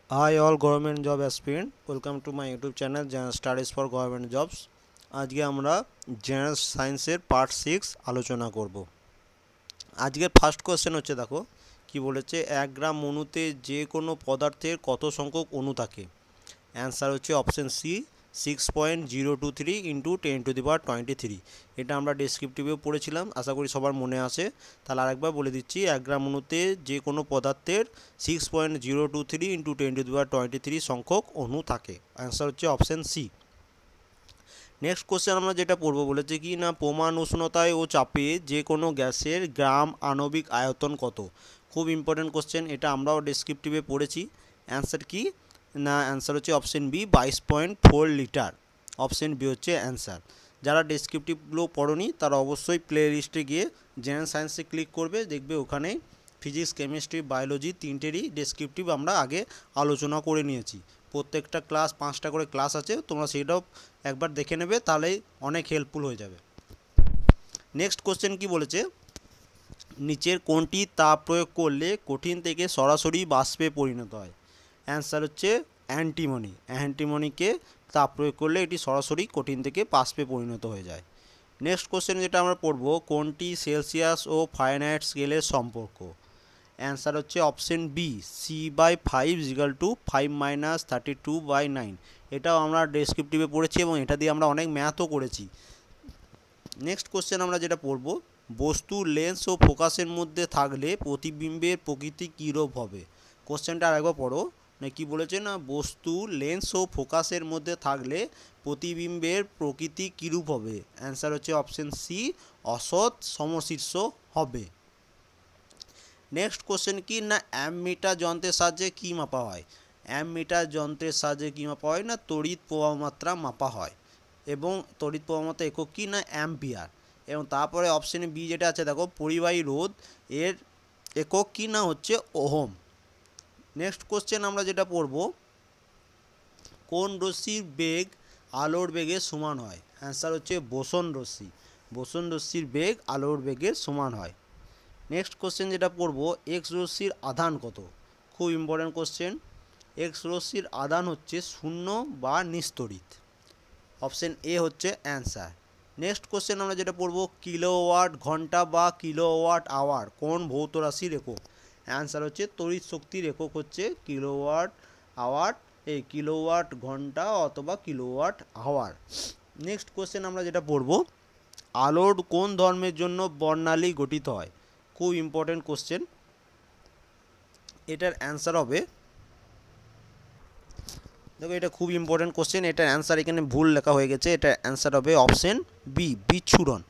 Hi all government job aspirant, welcome to my YouTube channel General Studies for Government Jobs। আজকে আমরা general সায়েন্সের part 6 আলোচনা করব। আজকের ফার্স্ট কোশ্চেন হচ্ছে, দেখো কি বলেছে, 1 গ্রাম অণুতে যে কোনো পদার্থের কত সংখ্যক অণু থাকে। অ্যান্সার হচ্ছে অপশন সি, 6.023 ইন্টু 10⁻23। এটা আমরা ডেসক্রিপটিভেও পড়েছিলাম, আশা করি সবার মনে আছে। তাহলে আরেকবার বলে দিচ্ছি, 1 গ্রাম অণুতে যে কোনো পদার্থের 6.023 ইন্টু 10⁻23 সংখ্যক অণু থাকে। অ্যান্সার হচ্ছে অপশন সি। নেক্সট কোশ্চেন আমরা যেটা পড়বো, বলেছে কি না, প্রমাণ উষ্ণতায় ও চাপে যে কোনো গ্যাসের গ্রাম আণবিক আয়তন কত। খুব ইম্পর্টেন্ট কোশ্চেন, এটা আমরাও ডেসক্রিপটিভে পড়েছি। অ্যান্সার কি না, অ্যান্সার হচ্ছে option B, 22.4 litre. Option B হচ্ছে অ্যান্সার। যারা ডেসক্রিপটিভগুলো পড়োনি তারা অবশ্যই প্লে লিস্টে গিয়ে জেনারেল সায়েন্সে ক্লিক করবে, দেখবে ওখানে ফিজিক্স, কেমিস্ট্রি, বায়োলজি তিনটেরই ডেসক্রিপটিভ আমরা আগে আলোচনা করে নিয়েছি। প্রত্যেকটা ক্লাস 5টা করে ক্লাস আছে, তোমরা সেইটাও একবার দেখে নেবে, তাহলেই অনেক হেল্পফুল হয়ে যাবে। নেক্সট কোশ্চেন কি বলেছে, নিচের কোনটি তাপ প্রয়োগ করলে কঠিন থেকে সরাসরি বাষ্পে পরিণত হয়। অ্যান্সার হচ্ছে অ্যান্টিমনি। অ্যান্টিমনিকে তাপ প্রয়োগ করলে এটি সরাসরি কঠিন থেকে বাষ্পে পরিণত হয়ে যায়। নেক্সট কোশ্চেন যেটা আমরা পড়ব, কোনটি সেলসিয়াস ও ফারেনহাইট স্কেলের সম্পর্ক। অ্যান্সার হচ্ছে অপশন বি, C/5 = 5 - 32/9। এটাও আমরা ডেসক্রিপটিভে পড়েছি এবং এটা দিয়ে আমরা অনেক ম্যাথও করেছি। নেক্সট কোশ্চেন আমরা যেটা পড়ব, বস্তু লেন্স ও ফোকাসের মধ্যে থাকলে প্রতিবিম্বের প্রকৃতি কীরূপ হবে। কোশ্চেনটা আরেকবার পড়ো, না কি বলেছে না, বস্তু লেন্স ও ফোকাসের মধ্যে থাকলে প্রতিবিম্বের প্রকৃতি কীরূপ হবে। অ্যান্সার হচ্ছে অপশন সি, অসৎ সমশীর্ষ হবে। নেক্সট কোশ্চেন কি না, অ্যামমিটার যন্ত্রের সাহায্যে কী মাপা হয়। অ্যামমিটার যন্ত্রের সাহায্যে কী মাপা হয় না, তড়িৎ প্রবাহমাত্রা মাপা হয় এবং তড়িৎ প্রবাহমাত্রা একক কি না, অ্যাম্পিয়ার। এবং তারপরে অপশন বি যেটা আছে, দেখো পরিবাহী রোধ, এর একক কি না হচ্ছে ওহম। নেক্সট কোশ্চেন আমরা যেটা পড়ব, কোন রশ্মির বেগ আলোর বেগের সমান হয়। অ্যান্সার হচ্ছে বোসন রশ্মি। বোসন রশ্মির বেগ আলোর বেগের সমান হয়। নেক্সট কোশ্চেন যেটা পড়ব, এক্স রশ্মির আধান কত। খুব ইম্পর্ট্যান্ট কোশ্চেন। এক্স রশ্মির আধান হচ্ছে 0 বা নিস্তড়িত। অপশন এ হচ্ছে অ্যান্সার। নেক্সট কোশ্চেন আমরা যেটা পড়ব, কিলোওয়াট ঘন্টা বা কিলোওয়াট আওয়ার কোন ভৌত রাশির একক। অ্যান্সার হচ্ছে তড়িৎ শক্তির একক হচ্ছে কিলোওয়াট আওয়ার, এই কিলোওয়াট ঘন্টা অথবা কিলোওয়াট আওয়ার। নেক্সট কোশ্চেন আমরা যেটা পড়ব, আলোর কোন ধর্মের জন্য বর্ণালী গঠিত হয়। খুব ইম্পর্টেন্ট কোশ্চেন, এটার অ্যান্সার হবে, দেখো এটা খুব ইম্পর্টেন্ট কোশ্চেন, এটার অ্যান্সার এখানে ভুল লেখা হয়ে গেছে। এটার অ্যান্সার হবে অপশন বি, বিচ্ছুরণ।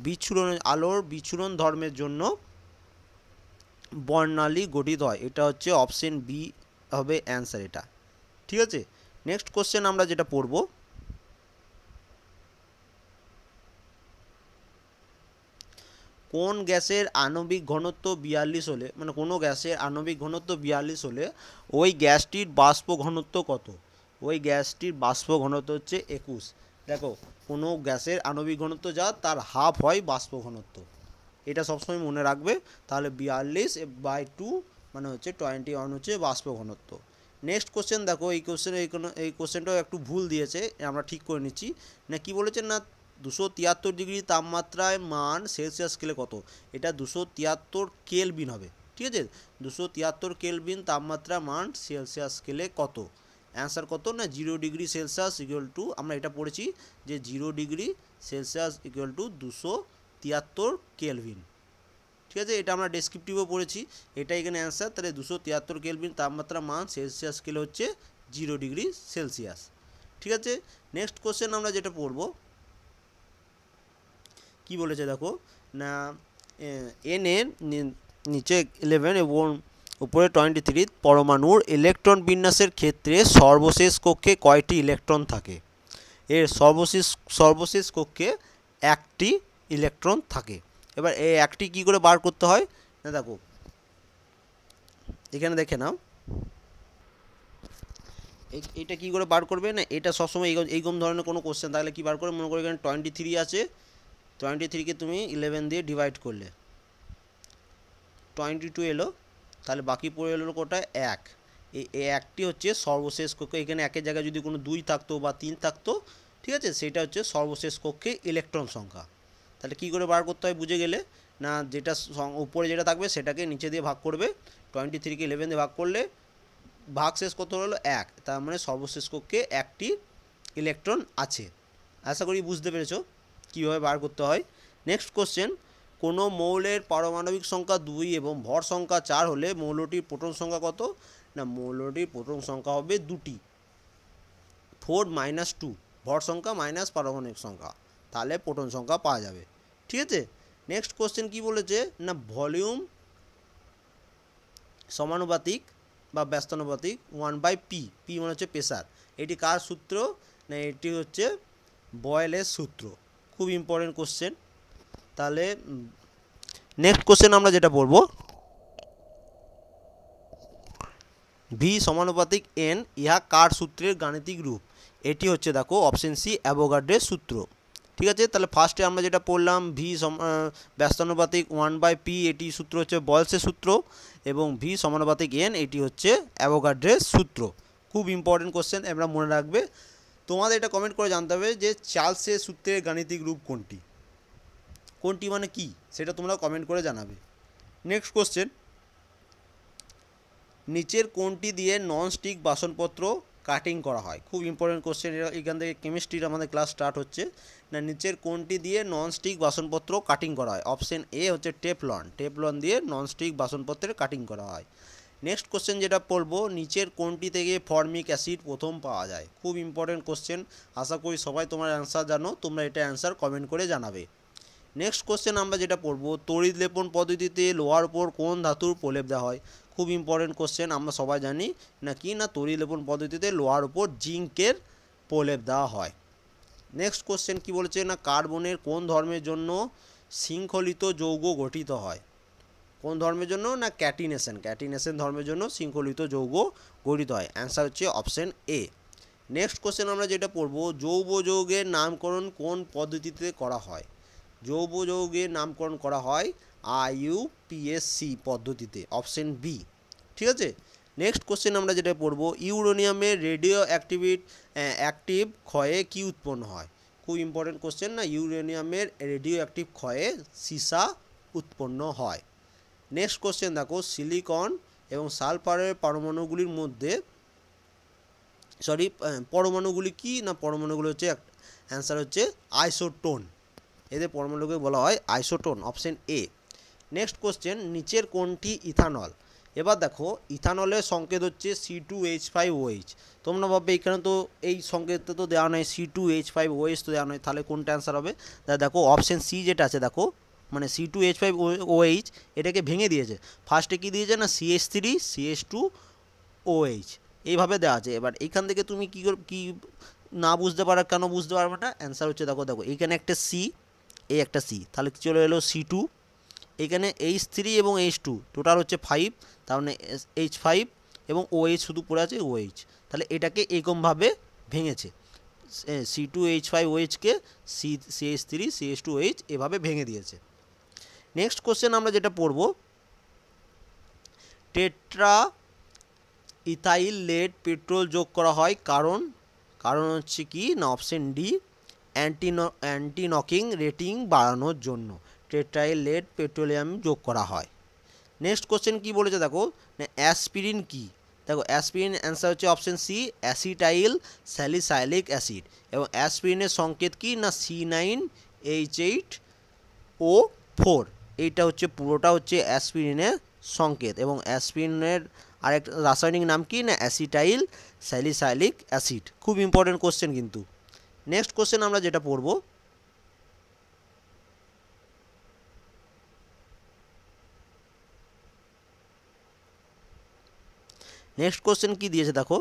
বিচ্ছুরণ, আলোর বিচ্ছুরণ ধর্মের জন্য বর্ণালী গঠিত হয়, এটা হচ্ছে অপশন বি হবে অ্যান্সার এটা। ঠিক আছে, নেক্সট কোশ্চেন আমরা যেটা পড়ব, কোন গ্যাসের আণবিক ঘনত্ব 42 হলে, মানে কোনো গ্যাসের আণবিক ঘনত্ব 42 হলে ওই গ্যাসটির বাষ্প ঘনত্ব কত। ওই গ্যাসটির বাষ্প ঘনত্ব হচ্ছে 21। দেখো, কোনো গ্যাসের আণবিক ঘনত্ব যা, তার হাফ হয় বাষ্প ঘনত্ব, এটা সবসময় মনে রাখবে। তাহলে 42/2 মানে হচ্ছে 21 হচ্ছে বাষ্প ঘনত্ব। নেক্সট কোশ্চেন দেখো, এই কোশ্চেনটাও একটু ভুল দিয়েছে, আমরা ঠিক করে নিচ্ছি। না কি বলেছে না, 273 ডিগ্রি তাপমাত্রায় মান সেলসিয়াস স্কেলে কত। এটা 273 কেলভিন হবে। ঠিক আছে, 273 কেলভিন তাপমাত্রা মান সেলসিয়াস স্কেলে কত। অ্যান্সার কত না, 0 ডিগ্রি সেলসিয়াস ইকুয়াল টু, আমরা এটা পড়েছি যে 0 degree Celsius equal to 273 Kelvin. ঠিক আছে, এটা আমরা ডেসক্রিপটিভও পড়েছি, এটা এখানে অ্যান্সার। তাহলে 273 কেলভিন তাপমাত্রা মান সেলসিয়াস স্কেলে হচ্ছে 0 ডিগ্রি সেলসিয়াস। ঠিক আছে, নেক্সট কোশ্চেন আমরা যেটা পড়ব, কি বলেছে দেখো না, এন এর নিচে 11 এবং উপরে 23 পরমাণুর ইলেকট্রন বিন্যাসের ক্ষেত্রে সর্বশেষ কক্ষে কয়টি ইলেকট্রন থাকে। এর সর্বশেষ কক্ষে একটি ইলেকট্রন থাকে। এবার এই একটি কী করে বার করতে হয় না, দেখো এখানে দেখে নাও, এটা কী করে বার করবে না, এটা সবসময় এইরকম ধরনের কোনো কোশ্চেন থাকলে কী বার করে, মনে করো এখানে 23 আছে, 23কে তুমি 11 দিয়ে ডিভাইড করলে 22 এলো, তাহলে বাকি পড়ে এলো কোটায় 1। এই একটি হচ্ছে সর্বশেষ কক্ষে। এখানে একের জায়গায় যদি কোনো 2 থাকতো বা 3 থাকতো, ঠিক আছে, সেটা হচ্ছে সর্বশেষ কক্ষে ইলেকট্রন সংখ্যা। তাহলে কী করে বার করতে হয় বুঝে গেলে, না যেটা উপরে যেটা থাকবে সেটাকে নিচে দিয়ে ভাগ করবে। 23কে 11 দিয়ে ভাগ করলে ভাগ শেষ কত হলো 1, তার মানে সর্বশেষ কক্ষে একটি ইলেকট্রন আছে। আশা করি বুঝতে পেরেছো কীভাবে বার করতে হয়। নেক্সট কোশ্চেন, কোনো মৌলের পারমাণবিক সংখ্যা 2 এবং ভর সংখ্যা 4 হলে মৌলটির প্রোটন সংখ্যা কত? না মৌলটির প্রোটন সংখ্যা হবে 2টি, 4 - 2, ভর সংখ্যা মাইনাস পারমাণবিক সংখ্যা, তাহলে প্রোটন সংখ্যা পাওয়া যাবে। ঠিক আছে। নেক্সট কোশ্চেন কি বলেছে, না ভলিউম সমানুপাতিক বা ব্যস্তানুপাতিক 1/p, পি মানে হচ্ছে প্রেসার। এটি কার সূত্র? না এটি হচ্ছে বয়েলের সূত্র। খুব ইম্পর্টেন্ট কোশ্চেন। তাহলে নেক্সট কোশ্চেন আমরা যেটা পড়ব, ভি সমানুপাতিক এন ইহা কার সূত্রের গাণিতিক রূপ? এটি হচ্ছে দেখো অপশন সি, অ্যাভোগাড্রোর সূত্র। ঠিক আছে। তাহলে ফার্স্টে আমরা যেটা পড়লাম ভি ব্যস্তানুপাতিক 1/p, এটি সূত্র হচ্ছে বয়েলসের সূত্র, এবং ভি সমানুপাতিক এন এটি হচ্ছে অ্যাভোগাড্রোর সূত্র। খুব ইম্পর্টেন্ট কোশ্চেন, আমরা মনে রাখবে। তোমাদের এটা কমেন্ট করে জানতে হবে যে চার্লসের সূত্রের গাণিতিক রূপ কোনটি, কোনটি মানে কি, সেটা তোমরা কমেন্ট করে জানাবে। নেক্সট কোশ্চেন, নিচের কোনটি দিয়ে ননস্টিক বাসনপত্র কাটিং করা হয়? খুব ইম্পর্টেন্ট কোশ্চেন। এখান থেকে কেমিস্ট্রির আমাদের ক্লাস স্টার্ট হচ্ছে। না নিচের কোনটি দিয়ে ননস্টিক বাসনপত্র কাটিং করা হয়? অপশন এ হচ্ছে টেফলন, টেফলন দিয়ে ননস্টিক বাসনপত্রের কাটিং করা হয়। নেক্সট কোশ্চেন যেটা পড়বো, নিচের কোনটি থেকে ফর্মিক অ্যাসিড প্রথম পাওয়া যায়? খুব ইম্পর্টেন্ট কোশ্চেন, আশা করি সবাই তোমার অ্যান্সার জানো, তোমরা এটা অ্যান্সার কমেন্ট করে জানাবে। নেক্সট কোশ্চেন আমরা যেটা পড়বো, তড়িৎ লেপন পদ্ধতিতে লোহার উপর কোন ধাতুর প্রলেপ দেওয়া হয়? খুব ইম্পর্টেন্ট কোশ্চেন, আমরা সবাই জানি না কি, না তড়িৎ লেপন পদ্ধতিতে লোহার উপর জিঙ্কের প্রলেপ দেওয়া হয়। নেক্সট কোশ্চেন কি বলেছে, না কার্বনের কোন ধর্মের জন্য শৃঙ্খলিত যৌগ গঠিত হয়? কোন ধর্মের জন্য? না ক্যাটিনেশন, ক্যাটিনেশন ধর্মের জন্য শৃঙ্খলিত যৌগ গঠিত হয়। অ্যান্সার হচ্ছে অপশন এ। নেক্সট কোশ্চেন আমরা যেটা পড়বো, জৈব যৌগের নামকরণ কোন পদ্ধতিতে করা হয়? জৈব যৌগের নামকরণ করা হয় IUPAC পদ্ধতিতে, অপশন বি। ঠিক আছে। নেক্সট কোশ্চেন আমরা যেটা পড়বো, ইউরেনিয়ামের রেডিও অ্যাক্টিভ ক্ষয়ে কি উৎপন্ন হয়? খুব ইম্পর্টেন্ট কোশ্চেন, না ইউরেনিয়ামের রেডিও অ্যাক্টিভ ক্ষয়ে সীসা উৎপন্ন হয়। নেক্সট কোশ্চেন দেখো, সিলিকন এবং সালফারের পরমাণুগুলির মধ্যে পরমাণুগুলি কি? না পরমাণুগুলি হচ্ছে, অ্যান্সার হচ্ছে আইসোটোন, এদের পরমাণুকে বলা হয় isotone, option A. Next question, নিচের কোনটি ইথানল? এবার দেখো ইথানলের সংকেত হচ্ছে C2H5OH। তোমরা ভাববে এখানে তো এই সংকেতটা তো দেওয়া নয়, C2H5OH তো দেওয়া নয়, তাহলে কোনটা অ্যান্সার হবে? তাহলে দেখো অপশন সি যেটা আছে, দেখো মানে C2H5OH এটাকে ভেঙে দিয়েছে। ফার্স্টে কি দিয়েছে? না CH3 CH2OH এইভাবে দেওয়া আছে। এবার এইখান থেকে তুমি কি না বুঝতে পারো, কেন বুঝতে পারবে না? অ্যান্সার হচ্ছে দেখো এখানে একটা সি, এই একটা সি, তাহলে চলে এলো C2, এখানে H3 এবং H2 টোটাল হচ্ছে 5, তার মানে H5 এবং OH শুধু পড়ে আছে OH, তাহলে এটাকে এরকমভাবে ভেঙেছে, C2H5OHকে CH3 CH2OH এভাবে ভেঙে দিয়েছে। নেক্সট কোশ্চেন আমরা যেটা পড়ব, টেট্রা ইথাইল লেড পেট্রোল যোগ করা হয় কারণ হচ্ছে কি? না option D, anti knocking rating বাড়ানোর জন্য টেট্রাইল লেড পেট্রোলিয়াম যোগ করা হয়। নেক্সট কোশ্চেন কি বলেছে দেখো, না অ্যাসপিরিন কি? দেখো অ্যাসপিরিন অ্যান্সার হচ্ছে option C, acetyl salicylic acid, এবং অ্যাসপিরিনের সংকেত কি? না C9H8O4, এইটা হচ্ছে পুরোটা হচ্ছে অ্যাসপিরিনের সংকেত, এবং অ্যাসপিরিনের আরেকটা রাসায়নিক নাম কি? না অ্যাসিটাইল স্যালিসাইলিক অ্যাসিড। খুব ইম্পর্টেন্ট কোশ্চেন কিন্তু। নেক্সট কোশ্চেন আমরা যেটা পড়ব, নেক্সট কোশ্চেন কি দিয়েছে দেখো,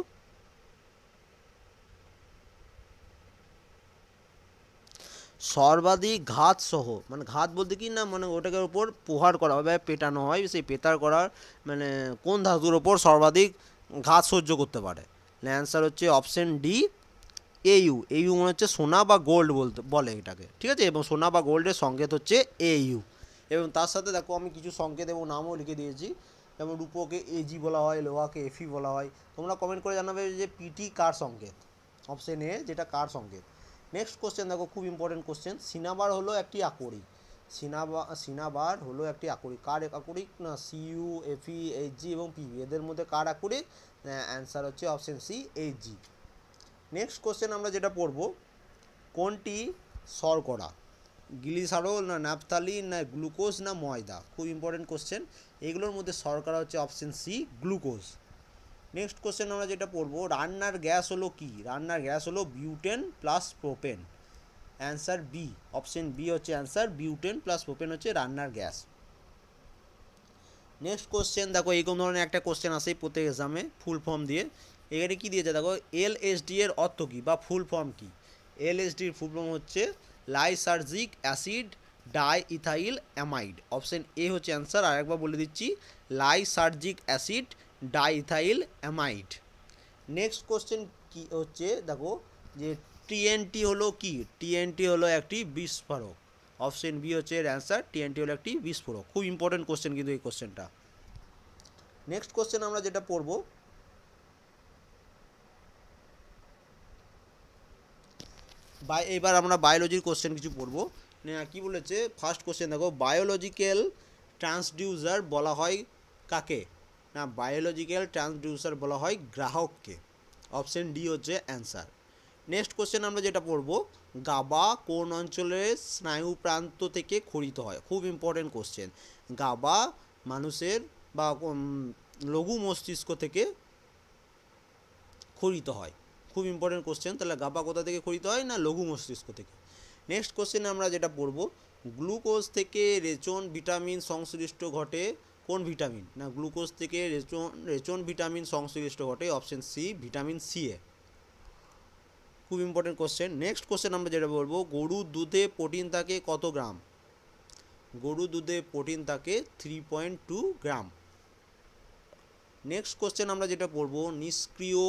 সর্বাধিক ঘাত সহ, মানে ঘাত বলতে কি? না মানে ওটাকে ওপর প্রহার করা হয় বা পেটানো হয়, সেই পেটার করার মানে কোন ধাতুর ওপর সর্বাধিক ঘাত সহ্য করতে পারে? অ্যান্সার হচ্ছে অপশন ডি, AU। AU মানে হচ্ছে সোনা বা গোল্ড বলে এটাকে, ঠিক আছে, এবং সোনা বা গোল্ডের সংকেত হচ্ছে AU। এবং তার সাথে দেখো আমি কিছু সংকেত এবং নামও লিখে দিয়েছি। যেমন রূপোকে এজি বলা হয়, লোহাকে এফি বলা হয়। তোমরা কমেন্ট করে জানাবে যে পিটি কার সংকেত, অপশন এ যেটা কার সংকেত। নেক্সট কোশ্চেন দেখো, খুব ইম্পর্টেন্ট কোশ্চেন। সিনাবার হলো একটি আকরিক। সিনাবার হলো একটি আকরিক। কার আকরিক? না সিইউ, এফই, এইচজি এবং পিভি, এদের মধ্যে কার আকরিক? অ্যান্সার হচ্ছে option C, Hg. Next question আমরা যেটা পড়ব, কোনটি শর্করা? গ্লিসারল না ন্যাপথালিন না গ্লুকোজ না ময়দা? খুব ইম্পর্টেন্ট কোশ্চেন। এগুলোর মধ্যে শর্করা হচ্ছে option C, glucose. Next question আমরা যেটা পড়বো, রান্নার গ্যাস হলো কি? রান্নার গ্যাস হলো butane plus propane. Answer B, option B হচ্ছে অ্যান্সার, বিউটেন প্লাস প্রোপেন হচ্ছে রান্নার গ্যাস। নেক্সট কোশ্চেন দেখো, এইরকম ধরনের একটা কোশ্চেন আসে প্রত্যেক এক্সামে ফুল ফর্ম দিয়ে। এখানে কী দিয়েছে দেখো, এলএসডি এর অর্থ কী বা ফুল ফর্ম কী? এলএসডির ফুল ফর্ম হচ্ছে lysergic acid diethyl amide. Option A হচ্ছে অ্যান্সার। আর একবার বলে দিচ্ছি, lysergic acid diethyl amide. Next question কি হচ্ছে দেখো, যে টিএনটি হলো কি? টিএনটি হলো একটি বিস্ফোরক। অপশন বি হচ্ছে এর অ্যান্সার, টিএনটি হলো একটি বিস্ফোরক। খুব ইম্পর্টেন্ট কোশ্চেন কিন্তু এই কোশ্চেনটা। নেক্সট কোশ্চেন আমরা যেটা পড়ব, এবার আমরা বায়োলজির কোশ্চেন কিছু পড়ব। কি বলেছে ফার্স্ট কোশ্চেন দেখো, বায়োলজিক্যাল ট্রান্সডিউসার বলা হয় কাকে? না বায়োলজিক্যাল ট্রান্সডিউসার বলা হয় গ্রাহককে। অপশন ডি হচ্ছে অ্যান্সার। নেক্সট কোশ্চেন আমরা যেটা পড়ব, গাবা কোন অঞ্চলের স্নায়ু প্রান্ত থেকে খরিত হয়? খুব ইম্পর্টেন্ট কোশ্চেন। গাবা মানুষের বা লঘু মস্তিষ্ক থেকে খরিত হয়। খুব ইম্পর্টেন্ট কোশ্চেন। তাহলে গাবা কোথা থেকে খরিত হয়? না লঘু মস্তিষ্ক থেকে। নেক্সট কোশ্চেন আমরা যেটা পড়ব, গ্লুকোজ থেকে রেচন ভিটামিন সংশ্লিষ্ট ঘটে কোন ভিটামিন? না গ্লুকোজ থেকে রেচন ভিটামিন সংশ্লিষ্ট ঘটে। অপশন সি, ভিটামিন সি এ। খুব ইম্পর্টেন্ট কোশ্চেন। নেক্সট কোশ্চেন আমরা যেটা বলবো, গরুর দুধে প্রোটিন থাকে কত গ্রাম? গরুর দুধে প্রোটিন থাকে 3.2 গ্রাম। নেক্সট কোশ্চেন আমরা যেটা পড়বো, নিষ্ক্রিয়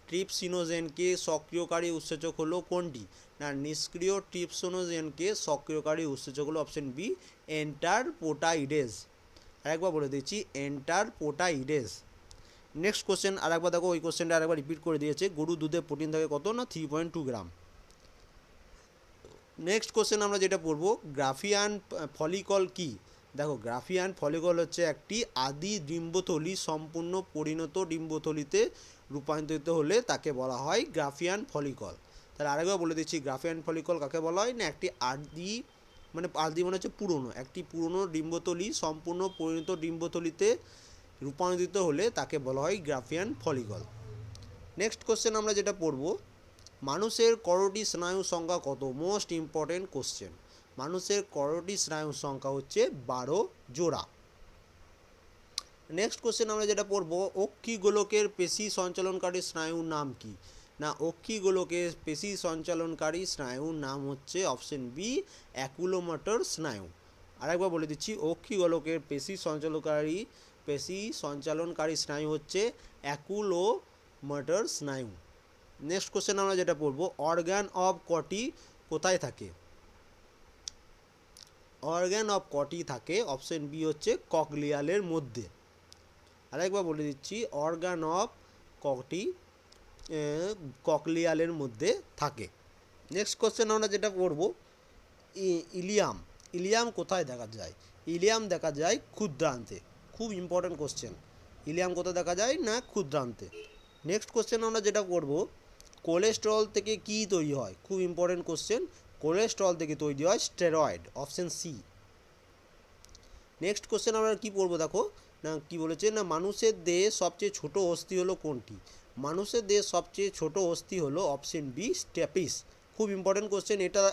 ট্রিপসিনোজেনকে সক্রিয়কারী উৎসেচক হলো কোনটি? না নিষ্ক্রিয় ট্রিপসিনোজেনকে সক্রিয়কারী উৎসেচক হলো অপশন বি, এন্টারপোটাইডেজ। আরেকবার বলে দিচ্ছি, এন্টারপোটাইডেজ। নেক্সট কোশ্চেন আরেকবার দেখো, ওই কোশ্চেনটা আরেকবার রিপিট করে দিয়েছে, গরুর দুধে প্রোটিন থাকে কত? না 3.2 গ্রাম। নেক্সট কোশ্চেন আমরা যেটা পড়বো, গ্রাফিয়ান ফলিকল কি? দেখো গ্রাফিয়ান ফলিকল হচ্ছে একটি আদি ডিম্বথলি সম্পূর্ণ পরিণত ডিম্বথলিতে রূপান্তরিত হলে তাকে বলা হয় গ্রাফিয়ান ফলিকল। তাহলে আরেকবার বলে দিচ্ছি, গ্রাফিয়ান ফলিকল কাকে বলা হয়? না একটি আদি মানে হচ্ছে পুরনো, একটি পুরনো ডিম্বথলি সম্পূর্ণ পরিণত ডিম্বথলিতে রূপান্তরিত হলে তাকে বলা হয় গ্রাফিয়ান ফলিকল। নেক্সট কোশ্চেন আমরা যেটা পড়বো, মানুষের করোটি স্নায়ু সংখ্যা কত? Most important question. মানুষের করোটি স্নায়ুর সংখ্যা হচ্ছে 12 জোড়া। নেক্সট কোশ্চেন আমরা যেটা পড়বো, অক্ষিগোলকের পেশি সঞ্চালনকারী স্নায়ুর নাম কি? না অক্ষিগোলকের পেশি সঞ্চালনকারী স্নায়ুর নাম হচ্ছে অপশন বি, অ্যাকুলোমোটর স্নায়ু। আরেকবার বলে দিচ্ছি, অক্ষিগোলকের পেশি সঞ্চালনকারী স্নায়ু হচ্ছে অ্যাকুলোমোটর স্নায়ু। নেক্সট কোশ্চেন আমরা যেটা পড়বো, অর্গান অফ কটি কোথায় থাকে? অর্গান অফ কটি থাকে? অপশন বি হচ্ছে ককলিয়ালের মধ্যে। আরেকবার বলে দিচ্ছি, অর্গান অফ কটি ককলিয়ালের মধ্যে থাকে। নেক্সট কোশ্চেন আমরা যেটা পড়বো, ইলিয়াম কোথায় দেখা যায়? ইলিয়াম দেখা যায় ক্ষুদ্রান্তে। খুব ইম্পর্টেন্ট কোশ্চেন। ইলিয়াম কোথায় দেখা যায়? না ক্ষুদ্রান্তে। নেক্সট কোশ্চেন আমরা যেটা করবো, কোলেস্টেরল থেকে কি তৈরি হয়? খুব ইম্পর্টেন্ট কোশ্চেন। কোলেস্টেরল থেকে তৈরি হয় steroid. Option C. Next question আমরা কি পড়বো দেখো, না কি বলেছে, না মানুষের দেহে সবচেয়ে ছোট অস্থি হলো কোনটি? মানুষের দেহে সবচেয়ে ছোট অস্থি হলো অপশন বি, স্টেপিস। খুব ইম্পর্টেন্ট কোশ্চেন এটা,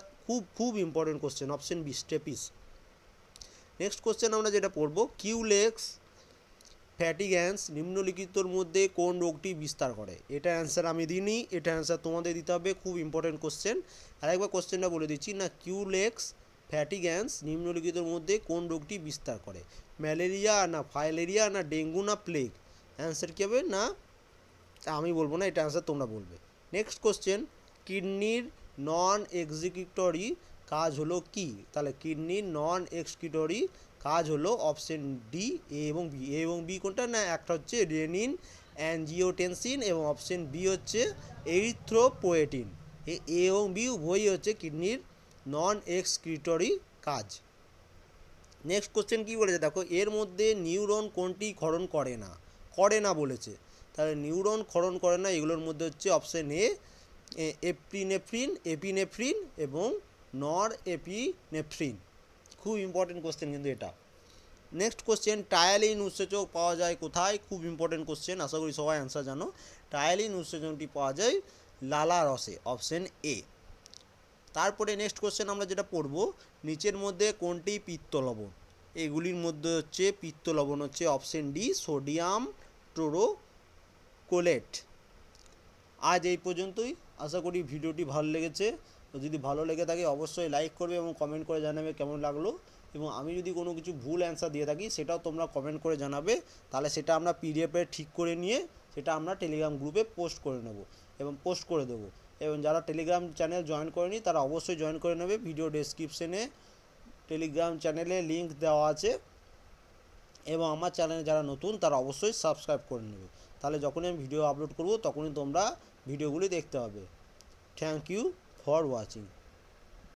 খুব important question, option B stapes. Next question আমরা যেটা পড়বো, কিউলেক্স ফ্যাটিগ্যান্স নিম্নলিখিতর মধ্যে কোন রোগটি বিস্তার করে? এটা অ্যান্সার আমি দিইনি, এটা অ্যান্সার তোমাদের দিতে হবে। খুব ইম্পর্টেন্ট কোশ্চেন। আরেকবার কোশ্চেনটা বলে দিচ্ছি, না কিউলেক্স ফ্যাটিগ্যান্স নিম্নলিখিতর মধ্যে কোন রোগটি বিস্তার করে? ম্যালেরিয়া না ফাইলেরিয়া না ডেঙ্গু না প্লেগ? অ্যান্সার কী হবে? না আমি বলবো না, এটা অ্যান্সার তোমরা বলবে। নেক্সট কোশ্চেন, কিডনির নন এক্সিকিউটরি কাজ হলো কি? তাহলে কিডনির নন এক্সিকিউটরি কাজ হলো অপশন ডি, এ এবং বি। এ এবং বি কোনটা না, একটা হচ্ছে রেনিন অ্যাঞ্জিওটেনসিন এবং অপশন বি হচ্ছে এরিথ্রোপোয়েটিন। এ এবং বি উভয়ই হচ্ছে কিডনির নন এক্সক্রিটরি কাজ। নেক্সট কোশ্চেন কী বলেছে দেখো, এর মধ্যে নিউরন কোনটি ক্ষরণ করে না বলেছে। তাহলে নিউরন ক্ষরণ করে না এগুলোর মধ্যে হচ্ছে অপশন এ এপিনেফ্রিন এবং নর এপিনেফ্রিন। খুব ইম্পর্টেন্ট কোশ্চেন কিন্তু এটা। নেক্সট কোশ্চেন, টায়ালিন উৎসেচক পাওয়া যায় কোথায়? খুব ইম্পর্টেন্ট কোশ্চেন, আশা করি সবাই অ্যান্সার জানো। টায়ালিন উৎসেচকটি পাওয়া যায় লালা রসে, অপশন এ। তারপরে নেক্সট কোশ্চেন আমরা যেটা পড়ব, নিচের মধ্যে কোনটি পিত্ত লবণ? এগুলির মধ্যে হচ্ছে পিত্ত লবণ হচ্ছে অপশন ডি সোডিয়াম টোরোকোলেট। আজ এই পর্যন্তই, আশা করি ভিডিওটি ভালো লেগেছে। তো যদি ভালো লেগে থাকে অবশ্যই লাইক করবে এবং কমেন্ট করে জানাবে কেমন লাগলো। এবং আমি যদি কোনো কিছু ভুল অ্যান্সার দিয়ে থাকি সেটাও তোমরা কমেন্ট করে জানাবে, তাহলে সেটা আমরা পিডিএফে ঠিক করে নিয়ে সেটা আমরা টেলিগ্রাম গ্রুপে পোস্ট করে নেব এবং পোস্ট করে দেবো। এবং যারা টেলিগ্রাম চ্যানেল জয়েন করেনি তারা অবশ্যই জয়েন করে নেবে। ভিডিও ডেসক্রিপশনে টেলিগ্রাম চ্যানেলে লিঙ্ক দেওয়া আছে। এবং আমার চ্যানেলে যারা নতুন তারা অবশ্যই সাবস্ক্রাইব করে নেবে, তাহলে যখনই আমি ভিডিও আপলোড করব তখনই তোমরা ভিডিওগুলি দেখতে পাবে। Thank you for watching.